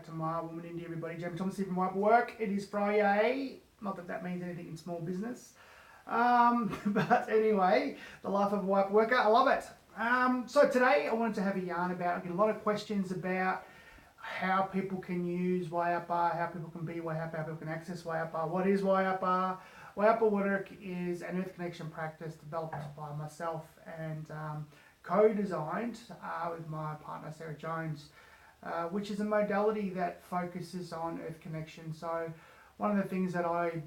Tamara, Woman India, everybody. Jamie Thomas here from Wipe Work. It is Friday. Not that that means anything in small business. But anyway, the life of a wipe worker. I love it. So today I wanted to have a yarn about, I get a lot of questions about how people can use Wayapa, how people can be Wayapa, how people can access Wayapa. What is Wayapa? Wayapa work is an earth connection practice developed by myself and co-designed with my partner Sarah Jones, which is a modality that focuses on earth connection. So one of the things that I,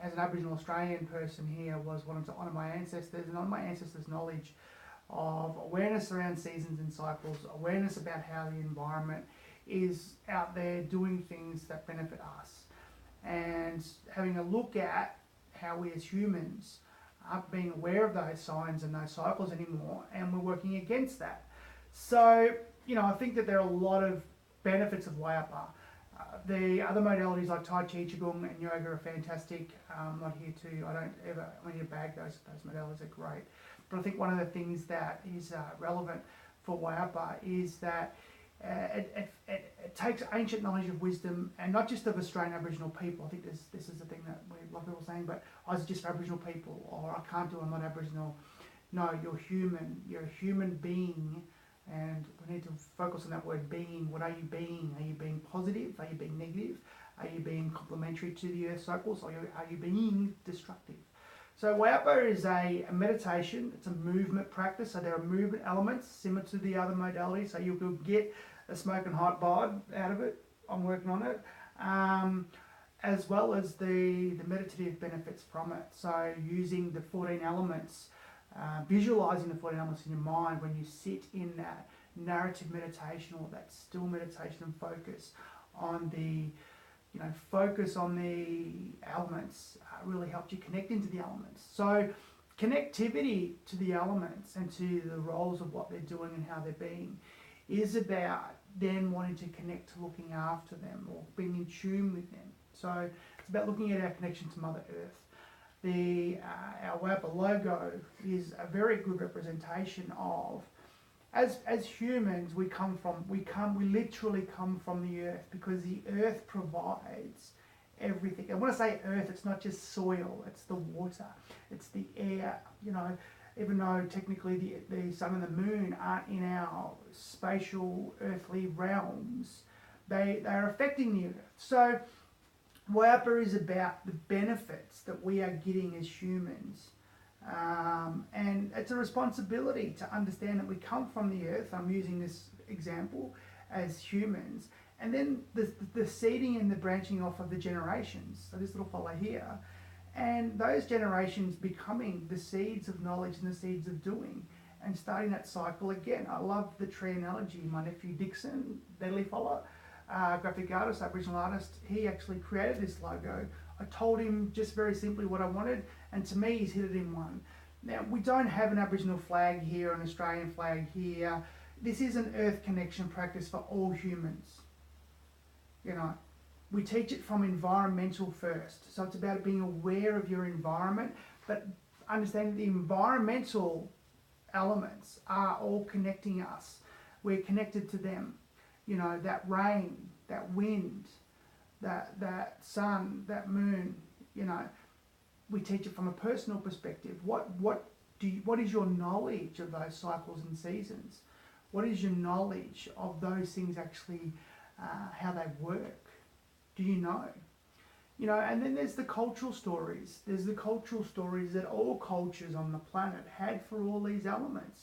as an Aboriginal Australian person here, was wanting to honour my ancestors and honour my ancestors' knowledge of awareness around seasons and cycles, awareness about how the environment is out there doing things that benefit us, and having a look at how we as humans aren't being aware of those signs and those cycles anymore, and we're working against that. So, I think that there are a lot of benefits of Wayapa. The other modalities like Tai Chi, Qigong and Yoga are fantastic. I'm not here to, I'm here to bag those modalities are great. But I think one of the things that is relevant for Wayapa is that it takes ancient knowledge of wisdom, and not just of Australian Aboriginal people. I think this is the thing that a lot of people are saying, but I was just for Aboriginal people, or I can't do, I'm not Aboriginal. No, you're human. You're a human being, and we need to focus on that word being. What are you being? Are you being positive? Are you being negative? Are you being complementary to the earth cycles, or are you being destructive? So Wayapa is a meditation, it's a movement practice, so there are movement elements similar to the other modalities, so you'll get a smoke and hot bod out of it, I'm working on it, as well as the meditative benefits from it. So using the 14 elements, visualizing the 14 elements in your mind when you sit in that narrative meditation or that still meditation and focus on the elements really helped you connect into the elements. So connectivity to the elements and to the roles of what they're doing and how they're being is about then wanting to connect to looking after them or being in tune with them. So it's about looking at our connection to Mother Earth. Our Wayapa logo is a very good representation of, as humans, we literally come from the earth, because the earth provides everything. And when I say earth, it's not just soil, it's the water, it's the air, even though technically the sun and the moon aren't in our spatial earthly realms, they are affecting the earth. So Wayapa is about the benefits that we are getting as humans. And it's a responsibility to understand that we come from the earth. I'm using this example as humans, and then the seeding and the branching off of the generations. So this little fella here, and those generations becoming the seeds of knowledge and the seeds of doing, and starting that cycle again. I love the tree analogy. My nephew Dixon, deadly fella, graphic artist, Aboriginal artist, he actually created this logo. I told him just very simply what I wanted, and to me he's hit it in one. Now, we don't have an Aboriginal flag here, an Australian flag here. This is an earth connection practice for all humans. We teach it from environmental first. So it's about being aware of your environment, but understanding the environmental elements are all connecting us. We're connected to them. That rain, that wind, that sun, that moon, we teach it from a personal perspective. What is your knowledge of those cycles and seasons? What is your knowledge of those things actually, how they work? Do you know? And then there's the cultural stories. There's the cultural stories that all cultures on the planet had for all these elements.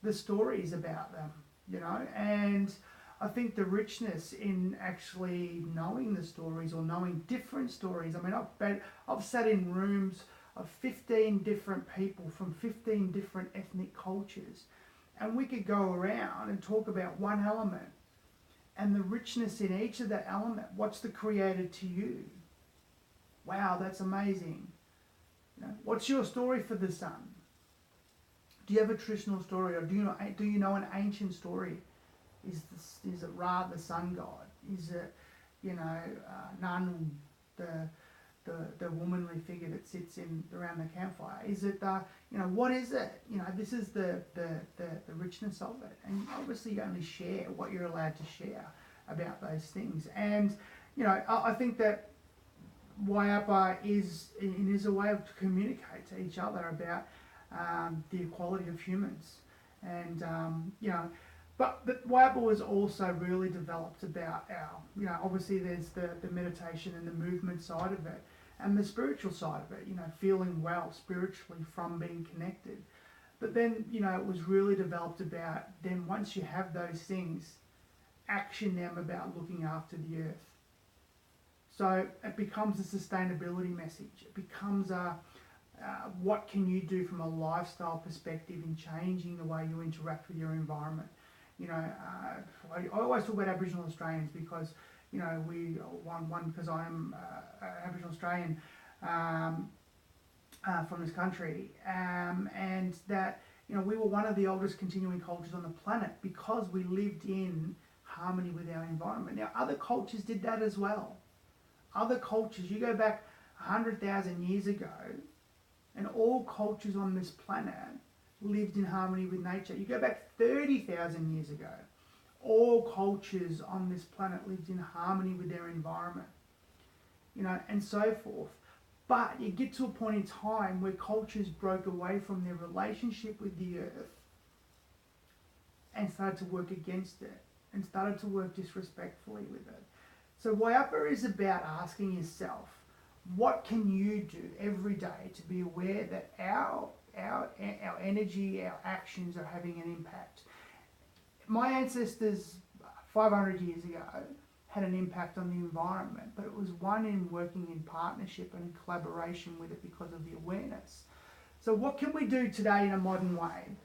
The stories about them, and I think the richness in actually knowing the stories or knowing different stories. I mean, I've sat in rooms of 15 different people from 15 different ethnic cultures, and we could go around and talk about one element and the richness in each of that element. What's the creator to you? Wow, that's amazing. What's your story for the sun? Do you have a traditional story, or do you know an ancient story? Is it Ra, the sun god? Is it, Nanu, the womanly figure that sits around the campfire? Is it what is it? This is the richness of it. And obviously you only share what you're allowed to share. about those things. And, you know, I think that Waiapa is a way to communicate to each other about the equality of humans. And, you know, but Waiapa was also really developed about you know, obviously there's the meditation and the movement side of it, and the spiritual side of it, you know, feeling well spiritually from being connected. But then, you know, it was really developed about then once you have those things, action them about looking after the earth. So it becomes a sustainability message. It becomes a what can you do from a lifestyle perspective in changing the way you interact with your environment. You know, I always talk about Aboriginal Australians because, you know, because I am an Aboriginal Australian from this country, and that, you know, we were one of the oldest continuing cultures on the planet because we lived in harmony with our environment. Now, other cultures did that as well. Other cultures, you go back 100,000 years ago, and all cultures on this planet lived in harmony with nature. You go back 30,000 years ago, all cultures on this planet lived in harmony with their environment, you know, and so forth. But you get to a point in time where cultures broke away from their relationship with the earth and started to work against it and started to work disrespectfully with it. So Waiapa is about asking yourself, what can you do every day to be aware that our energy, our actions are having an impact? My ancestors 500 years ago had an impact on the environment, but it was one in working in partnership and in collaboration with it because of the awareness. So what can we do today in a modern way?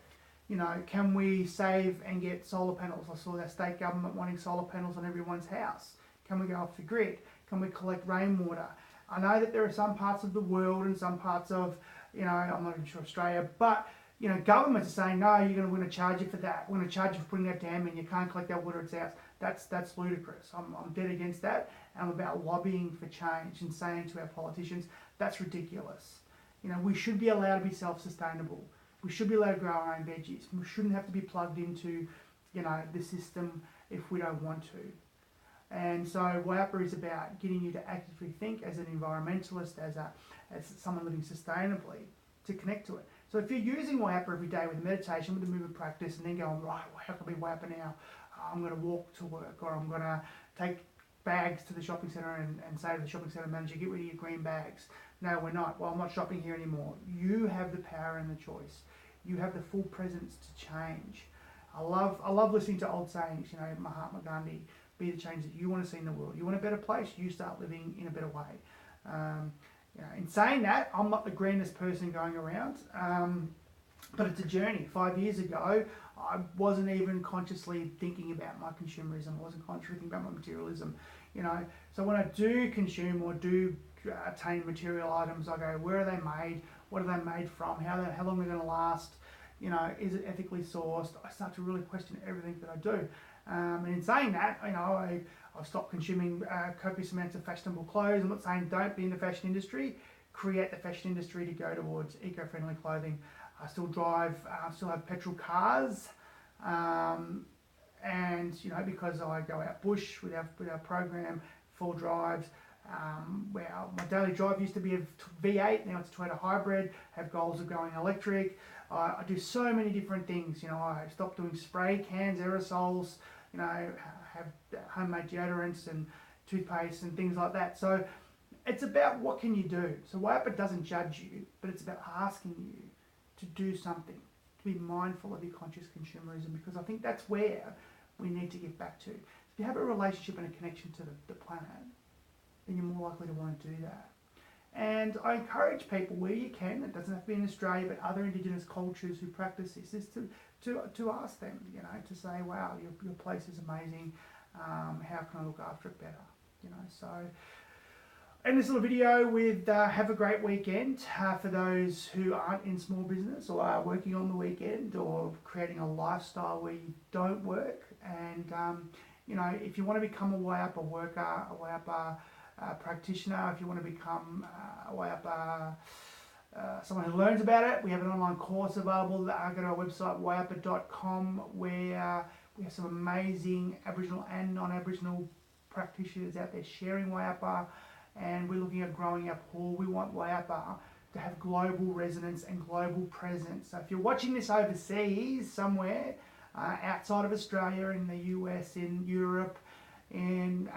You know, can we save and get solar panels? I saw that state government wanting solar panels on everyone's house. Can we go off the grid? Can we collect rainwater? I know that there are some parts of the world and some parts of, you know, I'm not even sure Australia, but, you know, governments are saying, no, we're going to charge you for that. We're going to charge you for putting that dam in. You can't collect that water, it's ours. That's ludicrous. I'm dead against that. And I'm about lobbying for change and saying to our politicians, that's ridiculous. You know, we should be allowed to be self-sustainable. We should be allowed to grow our own veggies. We shouldn't have to be plugged into, you know, the system if we don't want to. And so Waiapa is about getting you to actively think as an environmentalist, as someone living sustainably, to connect to it. So if you're using Waiapa every day with meditation, with the movement practice, and then going, right, well, how can I be Waiapa now? I'm going to walk to work, or I'm going to take bags to the shopping centre and say to the shopping centre manager, get rid of your green bags. No, we're not. Well, I'm not shopping here anymore. You have the power and the choice. You have the full presence to change. I love listening to old sayings, you know, Mahatma Gandhi, be the change that you want to see in the world. You want a better place, you start living in a better way. You know, in saying that, I'm not the greenest person going around, but it's a journey. 5 years ago, I wasn't even consciously thinking about my consumerism. I wasn't consciously thinking about my materialism. You know, so when I do consume or do attain material items, I go, where are they made? What are they made from? How long are they going to last? You know, is it ethically sourced? I start to really question everything that I do. And in saying that, you know, I've stopped consuming copious amounts of fashionable clothes. I'm not saying don't be in the fashion industry. Create the fashion industry to go towards eco-friendly clothing. I still drive, still have petrol cars. And, you know, because I go out bush with our program, 4 drives, where my daily drive used to be a V8, now it's a Toyota hybrid, have goals of going electric. I do so many different things, you know, I stopped doing spray cans, aerosols, you know, have homemade deodorants and toothpaste and things like that. So it's about what can you do. So Waiapa doesn't judge you, but it's about asking you to do something, to be mindful of your conscious consumerism, because I think that's where we need to get back to. If you have a relationship and a connection to the planet, then you're more likely to want to do that. And I encourage people where you can, it doesn't have to be in Australia, but other Indigenous cultures who practice this, is to ask them, you know, to say, wow, your place is amazing, how can I look after it better, you know. So, end this little video with have a great weekend for those who aren't in small business or are working on the weekend or creating a lifestyle where you don't work. And, you know, if you want to become a Waiapa worker, a Waiapa practitioner, if you want to become a Waiapa, someone who learns about it, we have an online course available. Go to our website, waiapa.com, where We have some amazing Aboriginal and non-Aboriginal practitioners out there sharing Wayapa, and we're looking at growing our pool. We want Wayapa to have global resonance and global presence. So if you're watching this overseas somewhere, outside of Australia, in the US, in Europe, in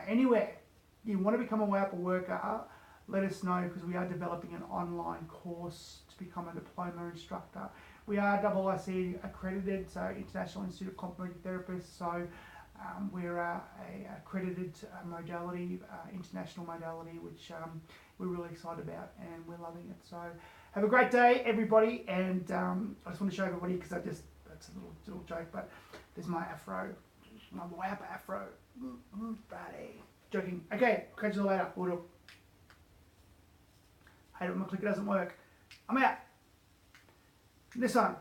anywhere, you want to become a Wayapa worker, let us know, because we are developing an online course to become a diploma instructor. We are IIC accredited, so International Institute of Complementary Therapists, so we're a accredited modality, international modality, which we're really excited about and we're loving it. So have a great day, everybody, and I just want to show everybody, because that's a little joke, but there's my afro, my Wayapa afro. Buddy. Joking. Okay, catch you later. Hate it when my clicker doesn't work. I'm out. This one.